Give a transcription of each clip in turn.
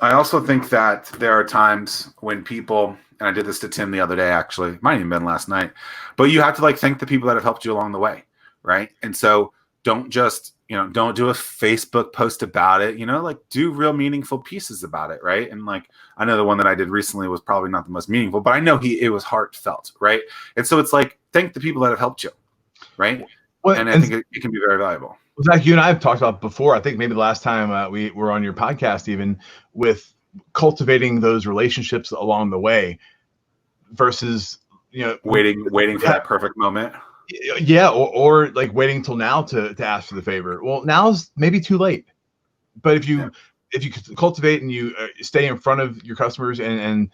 I also think that there are times when people, and I did this to Tim the other day, actually, might have even been last night, but you have to like thank the people that have helped you along the way, right? And so don't just, don't do a Facebook post about it, like do real meaningful pieces about it, right? And like, I know the one that I did recently was probably not the most meaningful, but I know it was heartfelt, right? And so it's like, thank the people that have helped you, right? Well, and I think it can be very valuable. Zach, you and I have talked about before. I think maybe the last time we were on your podcast, even with cultivating those relationships along the way, versus waiting for that perfect moment. Yeah, or like waiting till now to ask for the favor. Well, now's maybe too late. But if you cultivate and you stay in front of your customers and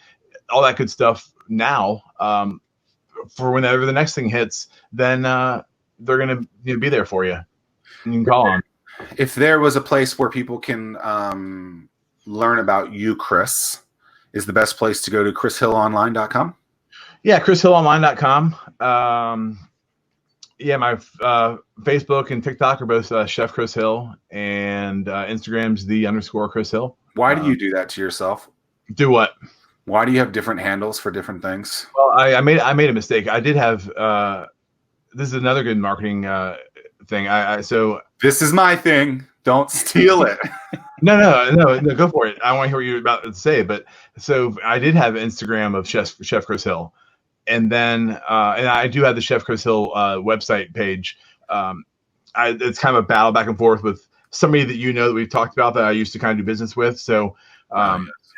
all that good stuff now, for whenever the next thing hits, then they're gonna be there for you. You can call on. If there was a place where people can learn about you, Chris, is the best place to go to chrishillonline.com? Yeah, chrishillonline.com. Yeah, my Facebook and TikTok are both Chef Chris Hill, and Instagram's _Chris Hill. Why do you do that to yourself? Do what? Why do you have different handles for different things? Well, I made a mistake. I did have this is another good marketing thing. So this is my thing. Don't steal it. No, go for it. I want to hear what you're about to say. But so I did have Instagram of Chef Chris Hill, and then and I do have the Chef Chris Hill website page. It's kind of a battle back and forth with somebody that we've talked about that I used to kind of do business with. So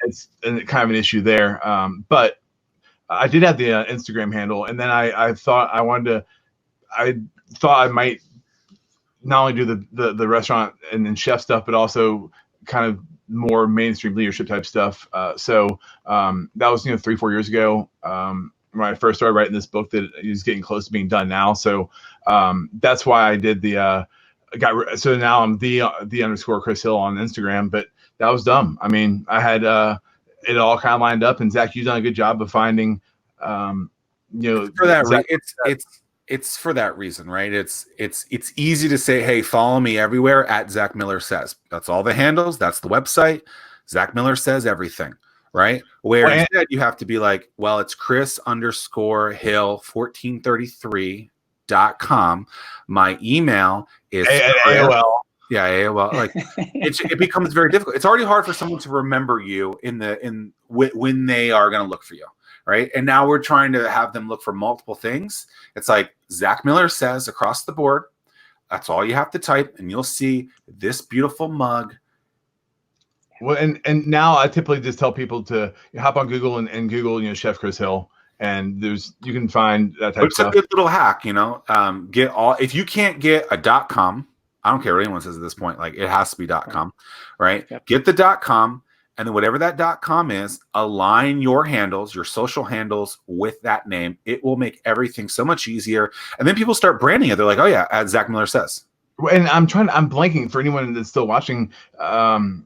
it's kind of an issue there. But I did have the Instagram handle, and then I thought I might not only do the restaurant and chef stuff, but also kind of more mainstream leadership type stuff. So that was 3-4 years ago when I first started writing this book that is getting close to being done now. So that's why I did so now I'm the _Chris Hill on Instagram, but that was dumb. I mean, I had it all kind of lined up, and Zach, you've done a good job of finding for that it's for that reason, right? It's easy to say, hey, follow me everywhere at Zach Miller Says. That's all the handles. That's the website. Zach Miller Says everything, right? Where instead you have to be like, well, it's Chris_Hill1433.com. My email is AOL. Yeah, AOL. Like it becomes very difficult. It's already hard for someone to remember you when they are going to look for you. Right. And now we're trying to have them look for multiple things. It's like Zach Miller Says across the board. That's all you have to type, and you'll see this beautiful mug. Well, and now I typically just tell people to hop on Google and Google, Chef Chris Hill, and you can find that type of stuff. It's a good little hack, if you can't get a .com, I don't care what anyone says at this point, like it has to be .com, right? Yep. Get the .com. And then whatever that .com is, align your handles, your social handles with that name. It will make everything so much easier. And then people start branding it. They're like, oh yeah, as Zach Miller Says. And I'm blanking for anyone that's still watching. There's,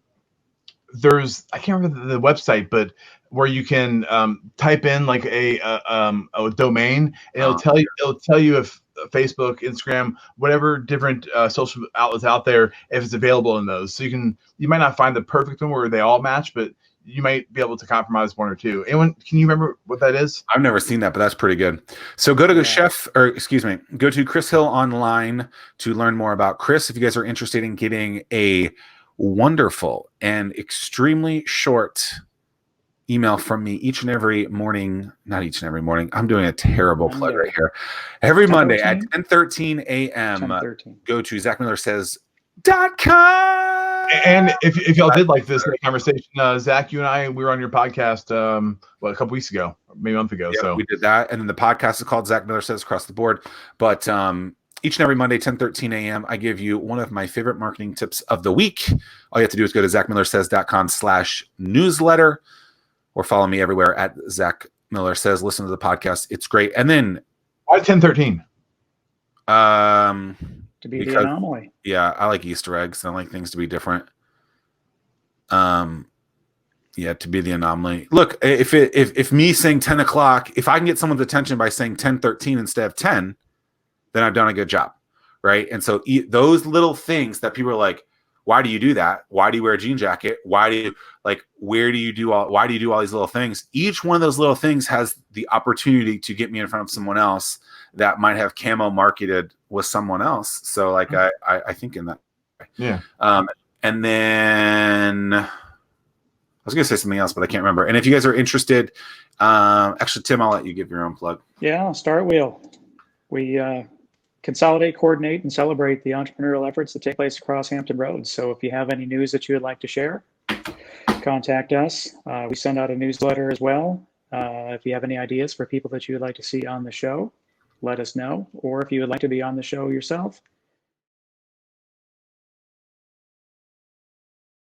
I can't remember the website, but where you can type in like a domain, and it'll tell you if Facebook, Instagram, whatever different social outlets out there, if it's available in those. So you might not find the perfect one where they all match, but you might be able to compromise one or two. Anyone, can you remember what that is? I've never seen that, but that's pretty good. So go to go to Chris Hill Online to learn more about Chris. If you guys are interested in getting a wonderful and extremely short email from me each and every morning, not each and every morning. I'm doing a terrible plug right here. Every Monday at 10:13 a.m. Go to ZachMillerSays.com. And if y'all did like this conversation, Zach, you and we were on your podcast a couple weeks ago, maybe a month ago. Yeah, so we did that, and then the podcast is called Zach Miller Says across the board. But each and every Monday, 10:13 a.m., I give you one of my favorite marketing tips of the week. All you have to do is go to ZachMillerSays.com/newsletter. Or follow me everywhere at Zach Miller Says. Listen to the podcast; it's great. And then why 10:13? To be the anomaly. Yeah, I like Easter eggs. I like things to be different. To be the anomaly. Look, if me saying 10 o'clock, if I can get someone's attention by saying 10:13 instead of 10, then I've done a good job, right? And so those little things that people are like, Why do you do that? Why do you wear a jean jacket? Why do you why do you do all these little things? Each one of those little things has the opportunity to get me in front of someone else that might have camo marketed with someone else. So like, I think in that way. Yeah. And then I was going to say something else, but I can't remember. And if you guys are interested, actually, Tim, I'll let you give your own plug. Yeah, Start Wheel. We consolidate, coordinate, and celebrate the entrepreneurial efforts that take place across Hampton Roads. So if you have any news that you would like to share, contact us. We send out a newsletter as well. If you have any ideas for people that you would like to see on the show, let us know. Or if you would like to be on the show yourself,